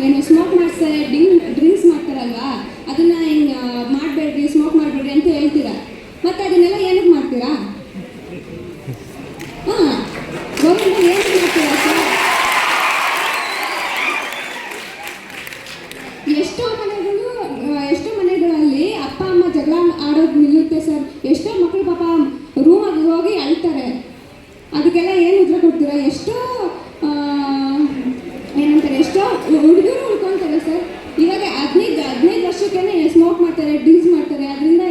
ಏನು ಸ್ಮೋಕ್ ಮಾಡಿಸ್ತಾರೆ, ಡ್ರಿಂಕ್ಸ್ ಮಾಡ್ತಾರಲ್ವಾ, ಅದನ್ನ ಹಿಂಗೆ ಮಾಡಬೇಡ್ರಿ, ಸ್ಮೋಕ್ ಮಾಡಬೇಡ್ರಿ ಅಂತ ಹೇಳ್ತೀರಾ. ಮತ್ತೆ ಅದನ್ನೆಲ್ಲ ಏನಕ್ಕೆ ಮಾಡ್ತೀರಾ? ಹಾಂ, ಗೌರ್ಮೆಂಟ್ ಏನಕ್ಕೆ ಮಾಡ್ತೀರಾ ಸರ್? ಎಷ್ಟೋ ಮನೆಗಳಲ್ಲಿ ಅಪ್ಪ ಅಮ್ಮ ಜಗಳ ಆಡೋದು ನಿಲ್ಲುತ್ತೆ ಸರ್. ಎಷ್ಟೋ ಮಕ್ಕಳು ಪಾಪ ರೂಮಾಗಿ ಹೋಗಿ ಅಳ್ತಾರೆ. ಅದಕ್ಕೆಲ್ಲ ಏನು ಉತ್ತರ ಕೊಡ್ತೀರಾ? ಎಷ್ಟೋ ಏನಂತಾರೆ, ಎಷ್ಟೋ ಹುಡುಗರು ಉಳ್ಕೊತಾರೆ ಸರ್. ಇವಾಗ 15 ವರ್ಷಕ್ಕೇ ಸ್ಮೋಕ್ ಮಾಡ್ತಾರೆ, ಡ್ರಿಂಕ್ಸ್ ಮಾಡ್ತಾರೆ. ಅದರಿಂದ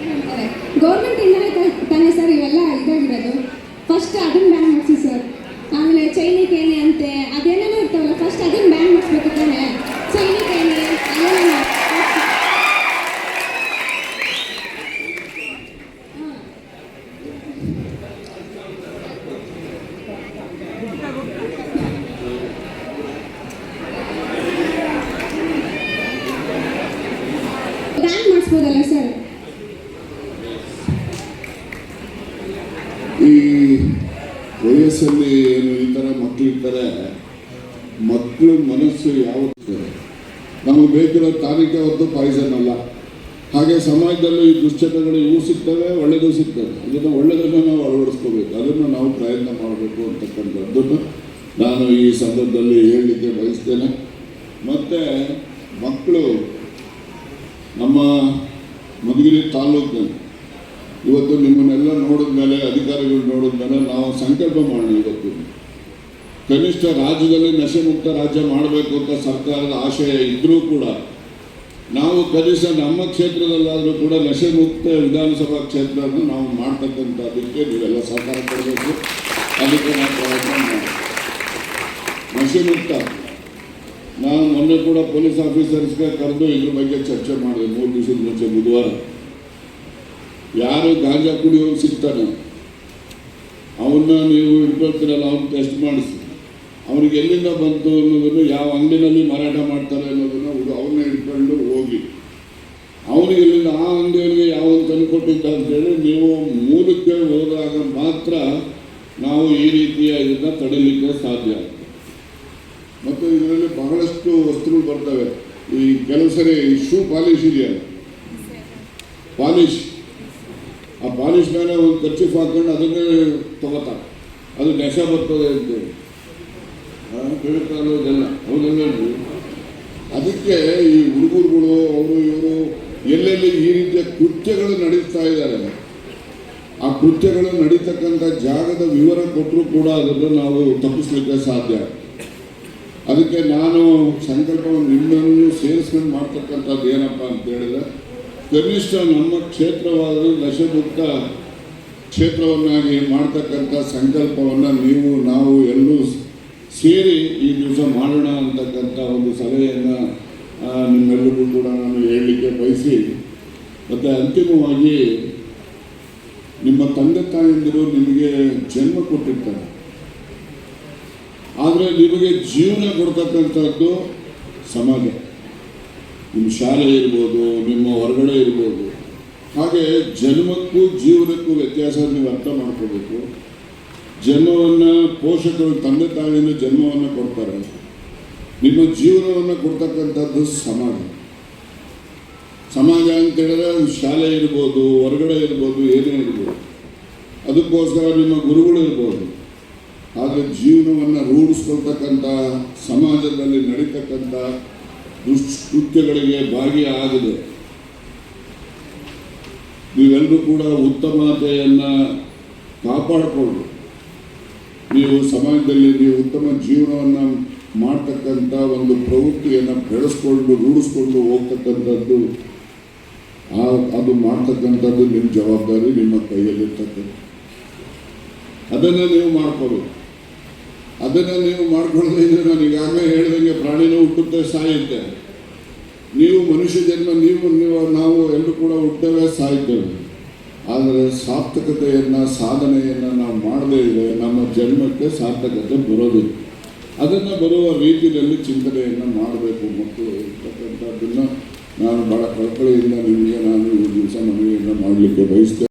ಏನಂತಾರೆ, ಗೌರ್ಮೆಂಟಿಂದಲೇ ತಾನೇ ಸರ್ ಇವೆಲ್ಲ ಇದಾಗಿರೋದು. ಫಸ್ಟ್ ಅದನ್ನು ಬ್ಯಾನ್ ಮಾಡಿಸಿ ಸರ್. ಆಮೇಲೆ ಚೈನಿ ಕೇಣಿ ಅಂತೆ ಅದೇನೇನೋ ಇರ್ತಾವಲ್ಲ, ಫಸ್ಟ್ ಅದನ್ನು ಬ್ಯಾನ್ ಮಾಡಿಸ್ಬೇಕು ತಾನೆ. ಚೈನಿ ಕೇಣಿ ಅಲ್ಲೆಲ್ಲ ಬ್ಯಾನ್ ಮಾಡಿಸ್ಬೋದಲ್ಲ ಸರ್? ಈ ವಯಸ್ಸಲ್ಲಿ ಏನು ಈ ಥರ ಮಕ್ಕಳಿರ್ತಾರೆ, ಮಕ್ಕಳ ಮನಸ್ಸು ಯಾವತ್ತು ನಮಗೆ ಬೇಕಿರೋ ತಾರೀಕೆ ಹೊತ್ತು ಪಾಯ್ಸನ್ ಅಲ್ಲ. ಹಾಗೆ ಸಮಾಜದಲ್ಲೂ ಈ ದುಶ್ಚಟಗಳು ಇವು ಸಿಗ್ತವೆ, ಒಳ್ಳೆಯದು ಸಿಗ್ತವೆ. ಇದನ್ನು ಒಳ್ಳೆಯದನ್ನು ನಾವು ಅಳವಡಿಸ್ಕೋಬೇಕು, ಅದನ್ನು ನಾವು ಪ್ರಯತ್ನ ಮಾಡಬೇಕು ಅಂತಕ್ಕಂಥದ್ದನ್ನು ನಾನು ಈ ಸಂದರ್ಭದಲ್ಲಿ ಹೇಳಲಿಕ್ಕೆ ಬಯಸ್ತೇನೆ. ಮತ್ತು ಮಕ್ಕಳು ನಮ್ಮ ಮಧುಗಿರಿ ತಾಲೂಕಿನಲ್ಲಿ ಇವತ್ತು ನಿಮ್ಮನ್ನೆಲ್ಲ ನೋಡಿದ ಮೇಲೆ, ಅಧಿಕಾರಿಗಳು ನೋಡಿದ ಮೇಲೆ ನಾವು ಸಂಕಲ್ಪ ಮಾಡೋಣ. ಇವತ್ತು ಕನಿಷ್ಠ ರಾಜ್ಯದಲ್ಲಿ ನಶೆ ಮುಕ್ತ ರಾಜ್ಯ ಮಾಡಬೇಕು ಅಂತ ಸರ್ಕಾರದ ಆಶಯ ಇದ್ದರೂ ಕೂಡ ನಾವು ಕನಿಷ್ಠ ನಮ್ಮ ಕ್ಷೇತ್ರದಲ್ಲಾದರೂ ಕೂಡ ನಶೆ ಮುಕ್ತ ವಿಧಾನಸಭಾ ಕ್ಷೇತ್ರವನ್ನು ನಾವು ಮಾಡ್ತಕ್ಕಂಥದ್ದಕ್ಕೆ ನೀವೆಲ್ಲ ಸಹಕಾರ ಕೊಡಬೇಕು. ಅದಕ್ಕೆ ನಾವು ಪ್ರಯತ್ನ ಮಾಡಿ ನಶೆ ಮುಕ್ತ. ನಾನು ಮೊನ್ನೆ ಕೂಡ ಪೊಲೀಸ್ ಆಫೀಸರ್ಸ್ಗೆ ಕರೆದು ಇದ್ರ ಬಗ್ಗೆ ಚರ್ಚೆ ಮಾಡಿದೆ 3 ದಿವಸದ ಮುಂಚೆ ಬುಧವಾರ. ಯಾರು ಗಾಂಜಾ ಕುಡಿಯೋರು ಸಿಗ್ತಾನೆ ಅವನ್ನ ನೀವು ಇಟ್ಕೊಳ್ತೀರಲ್ಲ, ಅವ್ನು ಟೆಸ್ಟ್ ಮಾಡಿಸಿ ಅವ್ರಿಗೆ ಎಲ್ಲಿಂದ ಬಂತು ಅನ್ನೋದನ್ನು, ಯಾವ ಅಂಗಡಿನಲ್ಲಿ ಮಾರಾಟ ಮಾಡ್ತಾರೆ ಅನ್ನೋದನ್ನು ಅವನ್ನ ಇಟ್ಕೊಂಡು ಹೋಗಿ ಅವನಿಗೆ ಎಲ್ಲಿಂದ ಆ ಅಂಗಡಿಯವರಿಗೆ ಯಾವ ತಂದು ಕೊಟ್ಟಿದ್ದ ಅಂತೇಳಿ ನೀವು ಮೂಲಕ್ಕೆ ಹೋದಾಗ ಮಾತ್ರ ನಾವು ಈ ರೀತಿಯ ಇದನ್ನು ತಡೀಲಿಕ್ಕೆ ಸಾಧ್ಯ. ಮತ್ತು ಇದರಲ್ಲಿ ಬಹಳಷ್ಟು ವಸ್ತುಗಳು ಬರ್ತವೆ. ಈ ಕೆಲವು ಸರಿ ಶೂ ಪಾಲಿಶ್ ಇದೆಯಲ್ಲ, ಪಾಲಿಶ್, ಆ ಪಾಲಿಶ್ ಮೇಲೆ ಒಂದು ಖರ್ಚಿಫ್ ಹಾಕೊಂಡು ಅದನ್ನೇ ತಗೋತಾರೆ, ಅದು ನಶೆ ಬರ್ತದೆ ಅಂತೇಳಿ ಕೇಳ್ತಾರೋ ಇದೆಲ್ಲ ಹೌದಲ್ಲ. ಅದಕ್ಕೆ ಈ ಹುಡುಗರುಗಳು ಅವರು ಇವರು ಎಲ್ಲೆಲ್ಲಿ ಈ ರೀತಿಯ ಕೃತ್ಯಗಳು ನಡೀತಾ ಇದ್ದಾರೆ, ಆ ಕೃತ್ಯಗಳು ನಡೀತಕ್ಕಂಥ ಜಾಗದ ವಿವರ ಕೊಟ್ಟರೂ ಕೂಡ ಅದನ್ನು ನಾವು ತಪ್ಪಿಸ್ಲಿಕ್ಕೆ ಸಾಧ್ಯ. ಅದಕ್ಕೆ ನಾನು ಸಂಕಲ್ಪವನ್ನು ನಿಮ್ಮನ್ನು ಸೇರಿಸ್ಕೊಂಡು ಮಾಡ್ತಕ್ಕಂಥದ್ದು ಏನಪ್ಪ ಅಂತ ಹೇಳಿದ್ರೆ, ಕನಿಷ್ಠ ನಮ್ಮ ಕ್ಷೇತ್ರವಾದ ನಶೆಮುಕ್ತ ಕ್ಷೇತ್ರವನ್ನಾಗಿ ಮಾಡ್ತಕ್ಕಂಥ ಸಂಕಲ್ಪವನ್ನು ನೀವು ನಾವು ಎಲ್ಲರೂ ಸೇರಿ ಈ ದಿವಸ ಮಾಡೋಣ ಅಂತಕ್ಕಂಥ ಒಂದು ಸಲಹೆಯನ್ನು ನಿಮ್ಮೆಲ್ಲರಿಗೂ ಕೂಡ ನಾನು ಹೇಳಲಿಕ್ಕೆ ಬಯಸಿ, ಮತ್ತು ಅಂತಿಮವಾಗಿ ನಿಮ್ಮ ತಂದೆ ತಾಯಂದಿರು ನಿಮಗೆ ಜನ್ಮ ಕೊಟ್ಟಿರ್ತಾರೆ, ಆದರೆ ನಿಮಗೆ ಜೀವನ ಕೊಡ್ತಕ್ಕಂಥದ್ದು ಸಮಾಜ. ನಿಮ್ಮ ಶಾಲೆ ಇರ್ಬೋದು, ನಿಮ್ಮ ಹೊರಗಡೆ ಇರ್ಬೋದು. ಹಾಗೆ ಜನ್ಮಕ್ಕೂ ಜೀವನಕ್ಕೂ ವ್ಯತ್ಯಾಸ ನೀವು ಅರ್ಥ ಮಾಡ್ಕೋಬೇಕು. ಜನ್ಮವನ್ನು ಪೋಷಕರು ತಂದೆ ತಾಯಿಯಿಂದ ಜನ್ಮವನ್ನು ಕೊಡ್ತಾರೆ, ನಿಮ್ಮ ಜೀವನವನ್ನು ಕೊಡ್ತಕ್ಕಂಥದ್ದು ಸಮಾಜ. ಸಮಾಜ ಅಂತೇಳಿದ್ರೆ ಶಾಲೆ ಇರ್ಬೋದು, ಹೊರಗಡೆ ಇರ್ಬೋದು, ಏನೇ ಇರ್ಬೋದು. ಅದಕ್ಕೋಸ್ಕರ ನಿಮ್ಮ ಗುರುಗಳು ಇರ್ಬೋದು. ಆದರೆ ಜೀವನವನ್ನು ರೂಢಿಸ್ಕೊಳ್ತಕ್ಕಂಥ, ಸಮಾಜದಲ್ಲಿ ನಡೀತಕ್ಕಂಥ ದುಷ್ಕೃತ್ಯಗಳಿಗೆ ಭಾಗಿಯಾಗದೆ ನೀವೆಲ್ಲರೂ ಕೂಡ ಉತ್ತಮತೆಯನ್ನು ಕಾಪಾಡಿಕೊಂಡು ನೀವು ಸಮಾಜದಲ್ಲಿ ನೀವು ಉತ್ತಮ ಜೀವನವನ್ನು ಮಾಡ್ತಕ್ಕಂಥ ಒಂದು ಪ್ರವೃತ್ತಿಯನ್ನು ಬೆಳೆಸ್ಕೊಂಡು ರೂಢಿಸ್ಕೊಂಡು ಹೋಗ್ತಕ್ಕಂಥದ್ದು, ಅದು ಮಾಡ್ತಕ್ಕಂಥದ್ದು ನಿಮ್ಮ ಜವಾಬ್ದಾರಿ, ನಿಮ್ಮ ಕೈಯಲ್ಲಿರ್ತಕ್ಕಂಥ. ಅದನ್ನು ನೀವು ಮಾಡ್ಕೋಬೇಕು. ಅದನ್ನು ನೀವು ಮಾಡ್ಕೊಳ್ಳೋದೇ ಇದ್ರೆ, ನಾನು ಈಗಾಗಲೇ ಹೇಳಿದಂಗೆ ಪ್ರಾಣಿನೂ ಹುಟ್ಟುತ್ತೆ, ಸಾಯುತ್ತೆ. ನೀವು ಮನುಷ್ಯ ಜನ್ಮ, ನಾವು ಎಲ್ಲರೂ ಕೂಡ ಹುಟ್ಟೇವೆ, ಸಾಯ್ತೇವೆ. ಆದರೆ ಸಾರ್ಥಕತೆಯನ್ನು, ಸಾಧನೆಯನ್ನು ನಾವು ಮಾಡದೇ ಇದ್ರೆ ನಮ್ಮ ಜನ್ಮಕ್ಕೆ ಸಾರ್ಥಕತೆ ಬರೋದಿಲ್ಲ. ಅದನ್ನು ಬರುವ ರೀತಿಯಲ್ಲಿ ಚಿಂತನೆಯನ್ನು ಮಾಡಬೇಕು ಮಕ್ಕಳು ಇರ್ತಕ್ಕಂಥದ್ದನ್ನು ನಾನು ಭಾಳ ಕಳಕಳಿಯಿಂದ ನಿಮಗೆ ನಾನು ಈ ದಿವಸ ಮನವಿಯನ್ನು ಮಾಡಲಿಕ್ಕೆ ಬಯಸ್ತೇನೆ.